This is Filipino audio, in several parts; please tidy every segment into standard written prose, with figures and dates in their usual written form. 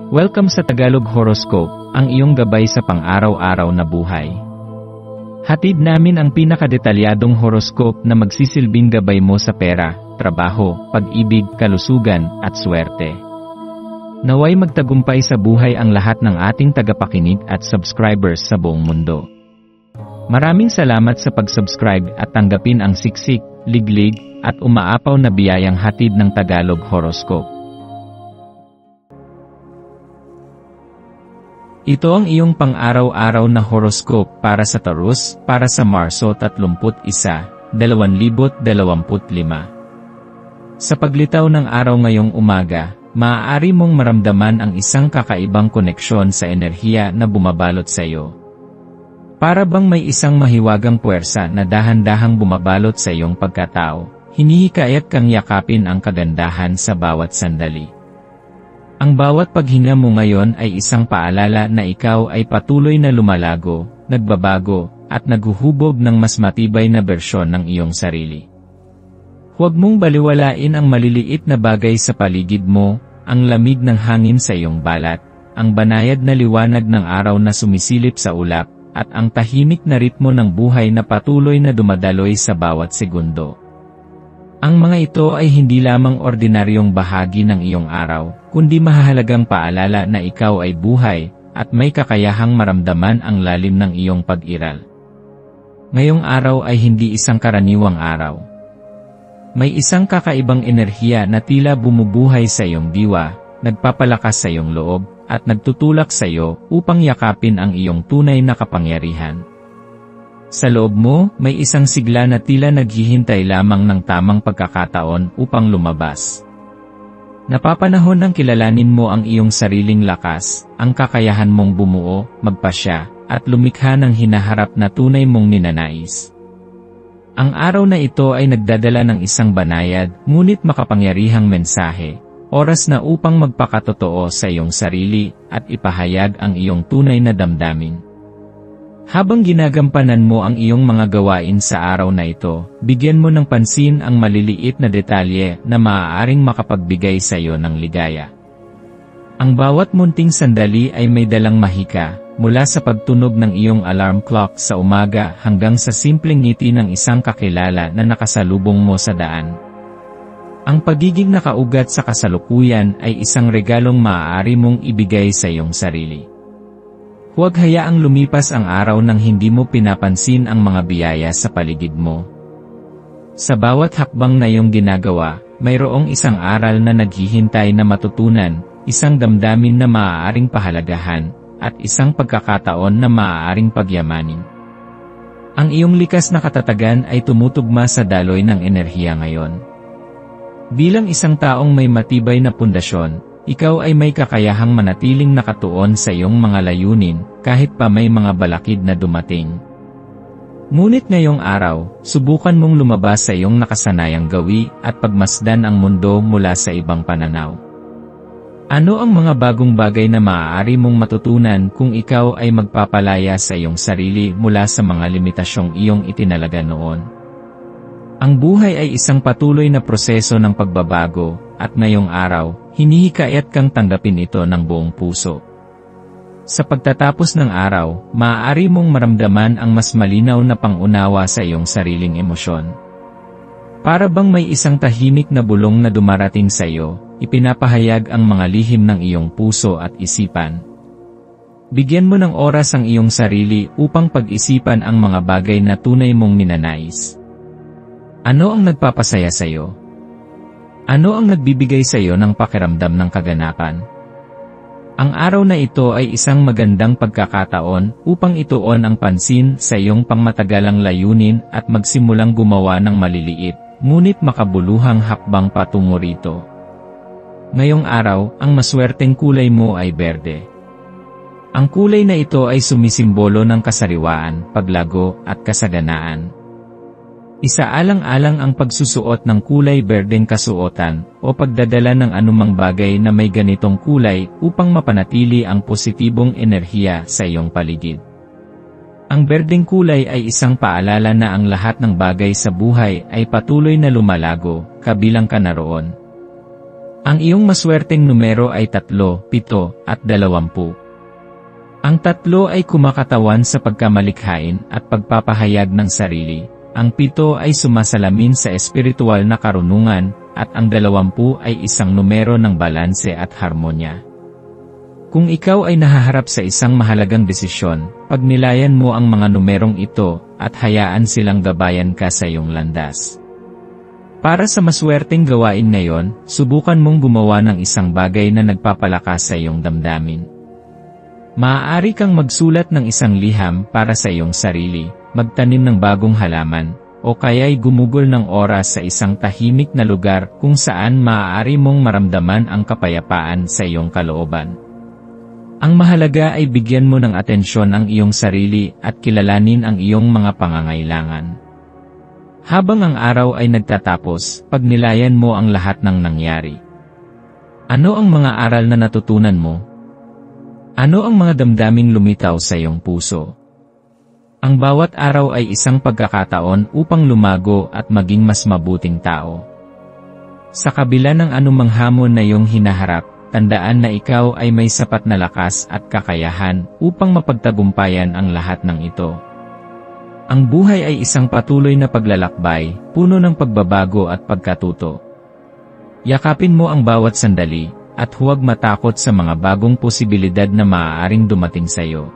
Welcome sa Tagalog Horoscope, ang iyong gabay sa pang-araw-araw na buhay. Hatid namin ang pinakadetalyadong horoscope na magsisilbing gabay mo sa pera, trabaho, pag-ibig, kalusugan, at swerte. Naway magtagumpay sa buhay ang lahat ng ating tagapakinig at subscribers sa buong mundo. Maraming salamat sa pag-subscribe at tanggapin ang siksik, liglig, at umaapaw na biyayang hatid ng Tagalog Horoscope. Ito ang iyong pang-araw-araw na horoscope para sa Taurus, para sa Marso 31, 2025. Sa paglitaw ng araw ngayong umaga, maaari mong maramdaman ang isang kakaibang koneksyon sa enerhiya na bumabalot sa iyo. Para bang may isang mahiwagang puwersa na dahan-dahang bumabalot sa iyong pagkatao, hinihikayat kang yakapin ang kagandahan sa bawat sandali. Ang bawat paghinga mo ngayon ay isang paalala na ikaw ay patuloy na lumalago, nagbabago, at naghuhubog ng mas matibay na bersyon ng iyong sarili. Huwag mong baliwalain ang maliliit na bagay sa paligid mo, ang lamig ng hangin sa iyong balat, ang banayad na liwanag ng araw na sumisilip sa ulap, at ang tahimik na ritmo ng buhay na patuloy na dumadaloy sa bawat segundo. Ang mga ito ay hindi lamang ordinaryong bahagi ng iyong araw, kundi mahahalagang paalala na ikaw ay buhay, at may kakayahang maramdaman ang lalim ng iyong pag-iral. Ngayong araw ay hindi isang karaniwang araw. May isang kakaibang enerhiya na tila bumubuhay sa iyong diwa, nagpapalakas sa iyong loob, at nagtutulak sa iyo upang yakapin ang iyong tunay na kapangyarihan. Sa loob mo, may isang sigla na tila naghihintay lamang ng tamang pagkakataon upang lumabas. Napapanahon ng kilalanin mo ang iyong sariling lakas, ang kakayahan mong bumuo, magpasya, at lumikha ng hinaharap na tunay mong ninanais. Ang araw na ito ay nagdadala ng isang banayad, ngunit makapangyarihang mensahe, oras na upang magpakatotoo sa iyong sarili, at ipahayag ang iyong tunay na damdamin. Habang ginagampanan mo ang iyong mga gawain sa araw na ito, bigyan mo ng pansin ang maliliit na detalye na maaaring makapagbigay sa iyo ng ligaya. Ang bawat munting sandali ay may dalang mahika, mula sa pagtunog ng iyong alarm clock sa umaga hanggang sa simpleng ngiti ng isang kakilala na nakasalubong mo sa daan. Ang pagiging nakaugat sa kasalukuyan ay isang regalong maaari mong ibigay sa iyong sarili. Huwag hayaang lumipas ang araw nang hindi mo pinapansin ang mga biyaya sa paligid mo. Sa bawat hakbang na iyong ginagawa, mayroong isang aral na naghihintay na matutunan, isang damdamin na maaaring pahalagahan, at isang pagkakataon na maaaring pagyamanin. Ang iyong likas na katatagan ay tumutugma sa daloy ng enerhiya ngayon. Bilang isang taong may matibay na pundasyon, ikaw ay may kakayahang manatiling nakatuon sa iyong mga layunin, kahit pa may mga balakid na dumating. Ngunit ngayong araw, subukan mong lumabas sa iyong nakasanayang gawi at pagmasdan ang mundo mula sa ibang pananaw. Ano ang mga bagong bagay na maaari mong matutunan kung ikaw ay magpapalaya sa iyong sarili mula sa mga limitasyong iyong itinalaga noon? Ang buhay ay isang patuloy na proseso ng pagbabago, at ngayong araw, hinihikayat kang tanggapin ito ng buong puso. Sa pagtatapos ng araw, maaari mong maramdaman ang mas malinaw na pangunawa sa iyong sariling emosyon. Para bang may isang tahimik na bulong na dumarating sa iyo, ipinapahayag ang mga lihim ng iyong puso at isipan. Bigyan mo ng oras ang iyong sarili upang pag-isipan ang mga bagay na tunay mong ninanais. Ano ang nagpapasaya sa iyo? Ano ang nagbibigay sa iyo ng pakiramdam ng kaganapan? Ang araw na ito ay isang magandang pagkakataon upang ituon ang pansin sa iyong pangmatagalang layunin at magsimulang gumawa ng maliliit, ngunit makabuluhang hakbang patungo rito. Ngayong araw, ang maswerteng kulay mo ay berde. Ang kulay na ito ay sumisimbolo ng kasariwaan, paglago, at kasaganaan. Isaalang-alang ang pagsusuot ng kulay berdeng kasuotan o pagdadala ng anumang bagay na may ganitong kulay upang mapanatili ang positibong enerhiya sa iyong paligid. Ang berdeng kulay ay isang paalala na ang lahat ng bagay sa buhay ay patuloy na lumalago, kabilang ka na roon. Ang iyong maswerteng numero ay 3, 7, at 20. Ang 3 ay kumakatawan sa pagkamalikhain at pagpapahayag ng sarili. Ang 7 ay sumasalamin sa espiritual na karunungan, at ang 20 ay isang numero ng balanse at harmonya. Kung ikaw ay nahaharap sa isang mahalagang desisyon, pagnilayan mo ang mga numerong ito, at hayaan silang gabayan ka sa iyong landas. Para sa maswerteng gawain ngayon, subukan mong gumawa ng isang bagay na nagpapalakas sa iyong damdamin. Maaari kang magsulat ng isang liham para sa iyong sarili, magtanim ng bagong halaman, o kaya'y gumugol ng oras sa isang tahimik na lugar kung saan maaari mong maramdaman ang kapayapaan sa iyong kalooban. Ang mahalaga ay bigyan mo ng atensyon ang iyong sarili at kilalanin ang iyong mga pangangailangan. Habang ang araw ay nagtatapos, pagnilayan mo ang lahat ng nangyari. Ano ang mga aral na natutunan mo? Ano ang mga damdaming lumitaw sa iyong puso? Ang bawat araw ay isang pagkakataon upang lumago at maging mas mabuting tao. Sa kabila ng anumang hamon na iyong hinaharap, tandaan na ikaw ay may sapat na lakas at kakayahan upang mapagtagumpayan ang lahat ng ito. Ang buhay ay isang patuloy na paglalakbay, puno ng pagbabago at pagkatuto. Yakapin mo ang bawat sandali, at huwag matakot sa mga bagong posibilidad na maaaring dumating sa iyo.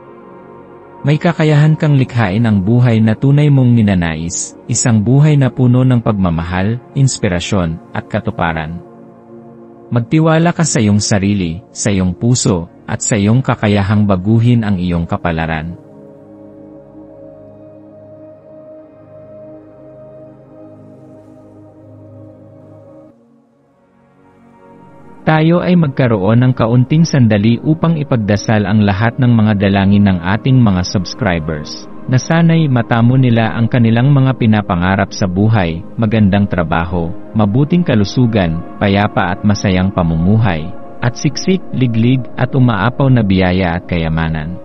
May kakayahan kang likhain ang buhay na tunay mong ninanais, isang buhay na puno ng pagmamahal, inspirasyon, at katuparan. Magtiwala ka sa iyong sarili, sa iyong puso, at sa iyong kakayahang baguhin ang iyong kapalaran. Tayo ay magkaroon ng kaunting sandali upang ipagdasal ang lahat ng mga dalangin ng ating mga subscribers, na sana'y matamo nila ang kanilang mga pinapangarap sa buhay, magandang trabaho, mabuting kalusugan, payapa at masayang pamumuhay, at siksik, liglig at umaapaw na biyaya at kayamanan.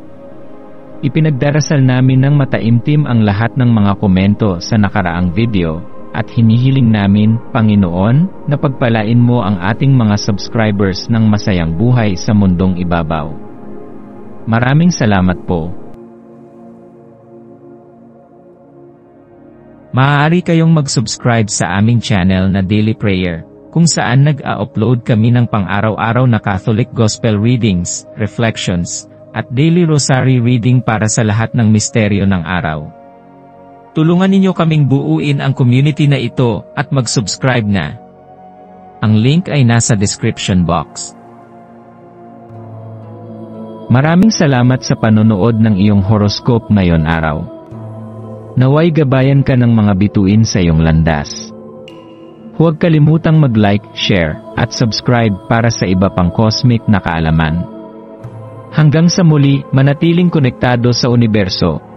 Ipinagdarasal namin ng mataimtim ang lahat ng mga komento sa nakaraang video, at hinihiling namin, Panginoon, na pagpalain mo ang ating mga subscribers ng masayang buhay sa mundong ibabaw. Maraming salamat po. Maaari kayong mag-subscribe sa aming channel na Daily Prayer, kung saan nag-a-upload kami ng pang-araw-araw na Catholic Gospel Readings, Reflections, at Daily Rosary Reading para sa lahat ng misteryo ng araw. Tulungan ninyo kaming buuin ang community na ito at mag-subscribe na. Ang link ay nasa description box. Maraming salamat sa panonood ng iyong horoscope ngayon araw. Naway gabayan ka ng mga bituin sa iyong landas. Huwag kalimutang mag-like, share, at subscribe para sa iba pang cosmic na kaalaman. Hanggang sa muli, manatiling konektado sa universo.